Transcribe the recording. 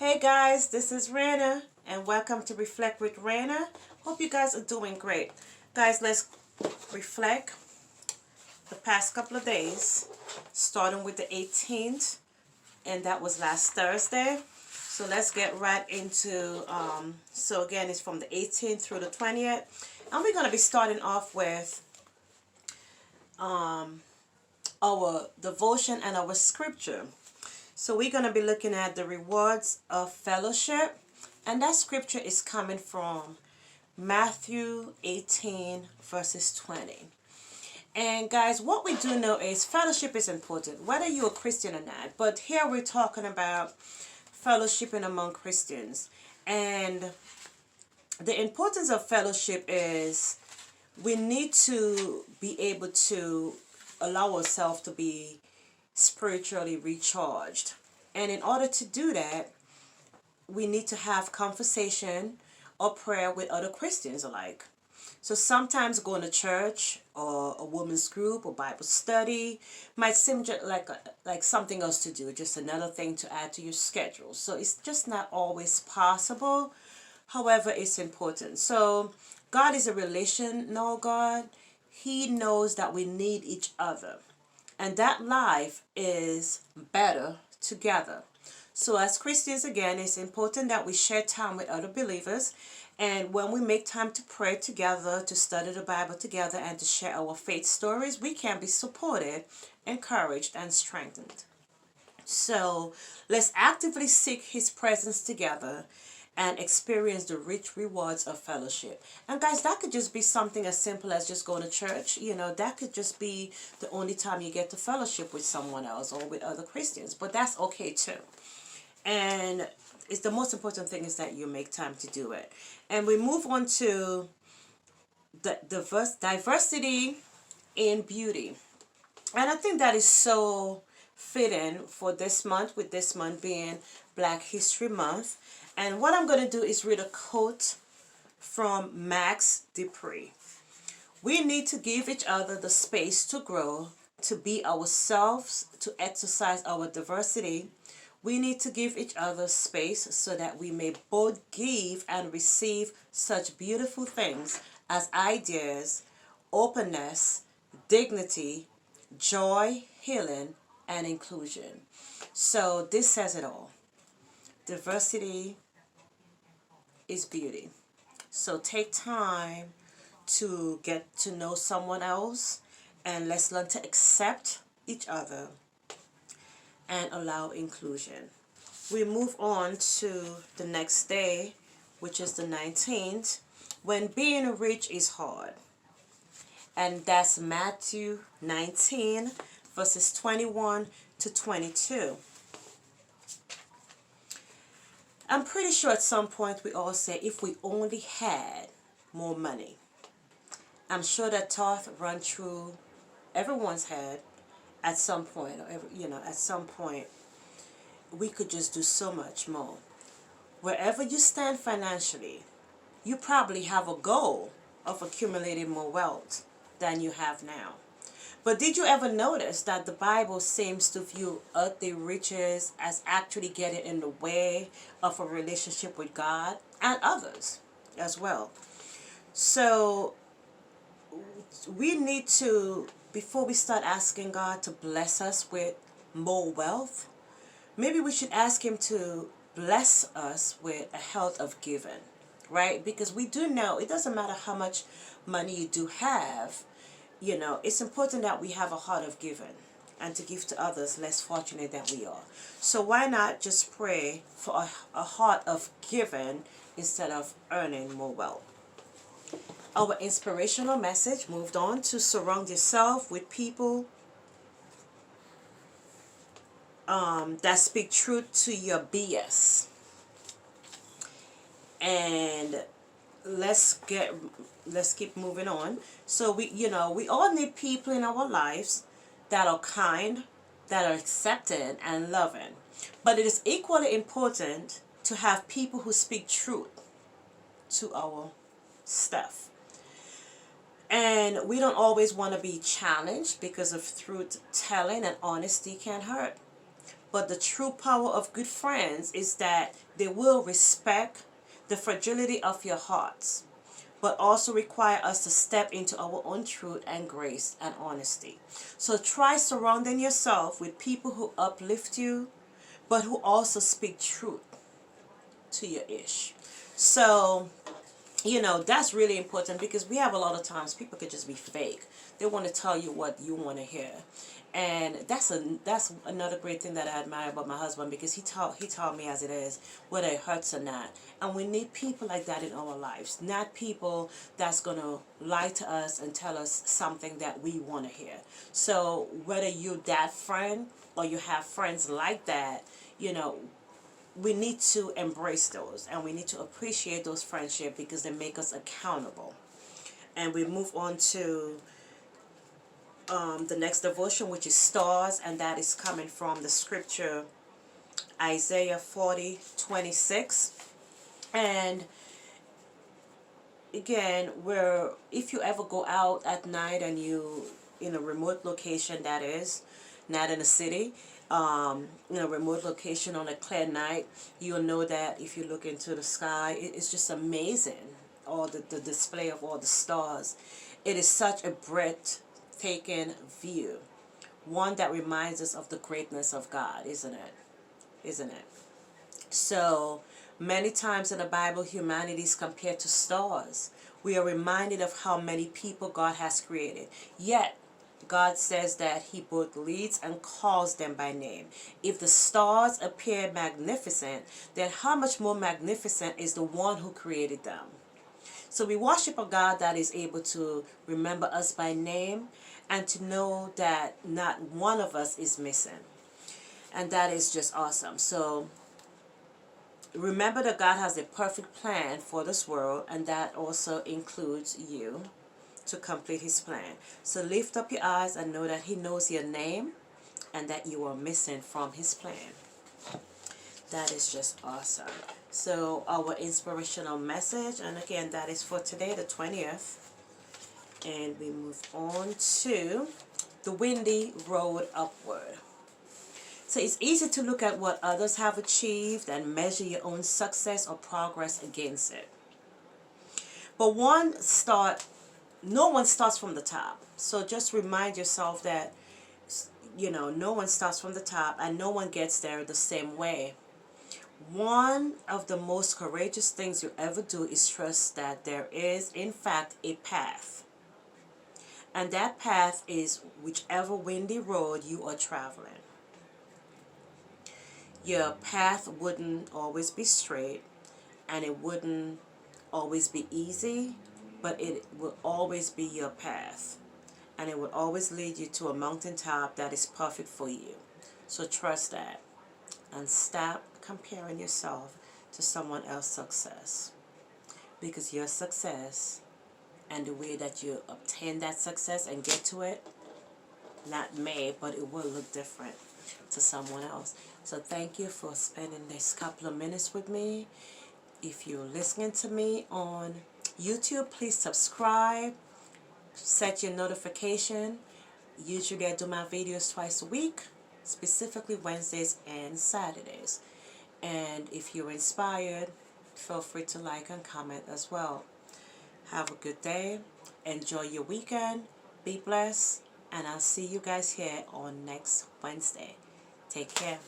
Hey guys, this is Raina and welcome to Reflect with Raina. Hope you guys are doing great. Guys, let's reflect the past couple of days, starting with the 18th, and that was last Thursday. So let's get right into, so again, it's from the 18th through the 20th. And we're going to be starting off with our devotion and our scripture. So we're going to be looking at the rewards of fellowship. And that scripture is coming from Matthew 18 verses 20. And guys, what we do know is fellowship is important, whether you're a Christian or not. But here we're talking about fellowshipping among Christians. And the importance of fellowship is we need to be able to allow ourselves to be spiritually recharged. And in order to do that, we need to have conversation or prayer with other Christians alike. So sometimes going to church or a women's group or Bible study might seem just like something else to do, just another thing to add to your schedule. So it's just not always possible. However, it's important. So God is a relational God. He knows that we need each other. And that life is better together. So as Christians, again, it's important that we share time with other believers. And when we make time to pray together, to study the Bible together, and to share our faith stories, we can be supported, encouraged, and strengthened. So let's actively seek His presence together and experience the rich rewards of fellowship. And guys, that could just be something as simple as just going to church. You know, that could just be the only time you get to fellowship with someone else or with other Christians. But that's okay too. And it's the most important thing is that you make time to do it. And we move on to the diversity in beauty. And I think that is so fitting for this month, with this month being Black History Month. And what I'm going to do is read a quote from Max Dupree. We need to give each other the space to grow, to be ourselves, to exercise our diversity. We need to give each other space so that we may both give and receive such beautiful things as ideas, openness, dignity, joy, healing, and inclusion. So this says it all. Diversity is beauty. So take time to get to know someone else, and let's learn to accept each other and allow inclusion. We move on to the next day, which is the 19th, when being rich is hard. And that's Matthew 19 verses 21 to 22. I'm pretty sure at some point we all say, if we only had more money. I'm sure that thought run through everyone's head at some point, or at some point we could just do so much more. Wherever you stand financially, you probably have a goal of accumulating more wealth than you have now. But did you ever notice that the Bible seems to view earthly riches as actually getting in the way of a relationship with God and others as well? So we need to, before we start asking God to bless us with more wealth, maybe we should ask Him to bless us with a heart of giving, right? Because we do know it doesn't matter how much money you do have. It's important that we have a heart of giving and to give to others less fortunate than we are. So why not just pray for a heart of giving instead of earning more wealth? Our inspirational message moved on to surround yourself with people that speak truth to your BS. And let's keep moving on. So we all need people in our lives that are kind, that are accepting and loving. But it is equally important to have people who speak truth to our stuff. And we don't always want to be challenged, because of truth telling and honesty can hurt. But the true power of good friends is that they will respect the fragility of your hearts, but also require us to step into our own truth and grace and honesty. So try surrounding yourself with people who uplift you, but who also speak truth to your ish. So, that's really important, because we have a lot of times people could just be fake. They want to tell you what you want to hear. And that's another great thing that I admire about my husband, because he taught me as it is, whether it hurts or not. And we need people like that in our lives, not people that's going to lie to us and tell us something that we want to hear. So whether you're that friend or you have friends like that, we need to embrace those, and we need to appreciate those friendships, because they make us accountable. And we move on to the next devotion, which is stars, and that is coming from the scripture Isaiah 40:26. And again, if you ever go out at night and you in a remote location, that is not in a city, in a remote location on a clear night, you'll know that if you look into the sky, it's just amazing. All the display of all the stars. It is such a breathtaking view, one that reminds us of the greatness of God, isn't it? So many times in the Bible, humanity is compared to stars. We are reminded of how many people God has created. Yet, God says that He both leads and calls them by name. If the stars appear magnificent, then how much more magnificent is the one who created them? So we worship a God that is able to remember us by name, and to know that not one of us is missing. And that is just awesome. So remember that God has a perfect plan for this world, and that also includes you, to complete His plan. So lift up your eyes and know that He knows your name, and that you are missing from His plan. That is just awesome. So our inspirational message, and again, that is for today, the 20th. And we move on to the windy road upward. So it's easy to look at what others have achieved and measure your own success or progress against it. But no one starts from the top. So just remind yourself that, no one starts from the top, and no one gets there the same way. One of the most courageous things you ever do is trust that there is, in fact, a path. And that path is whichever windy road you are traveling. Your path wouldn't always be straight, and it wouldn't always be easy, but it will always be your path. And it will always lead you to a mountaintop that is perfect for you. So trust that. And stop comparing yourself to someone else's success. Because your success and the way that you obtain that success and get to it, not may, but it will look different to someone else. So thank you for spending this couple of minutes with me. If you're listening to me on YouTube, please subscribe, set your notification. Usually I do my videos twice a week, specifically Wednesdays and Saturdays. And if you're inspired, feel free to like and comment as well. Have a good day. Enjoy your weekend. Be blessed. And I'll see you guys here on next Wednesday. Take care.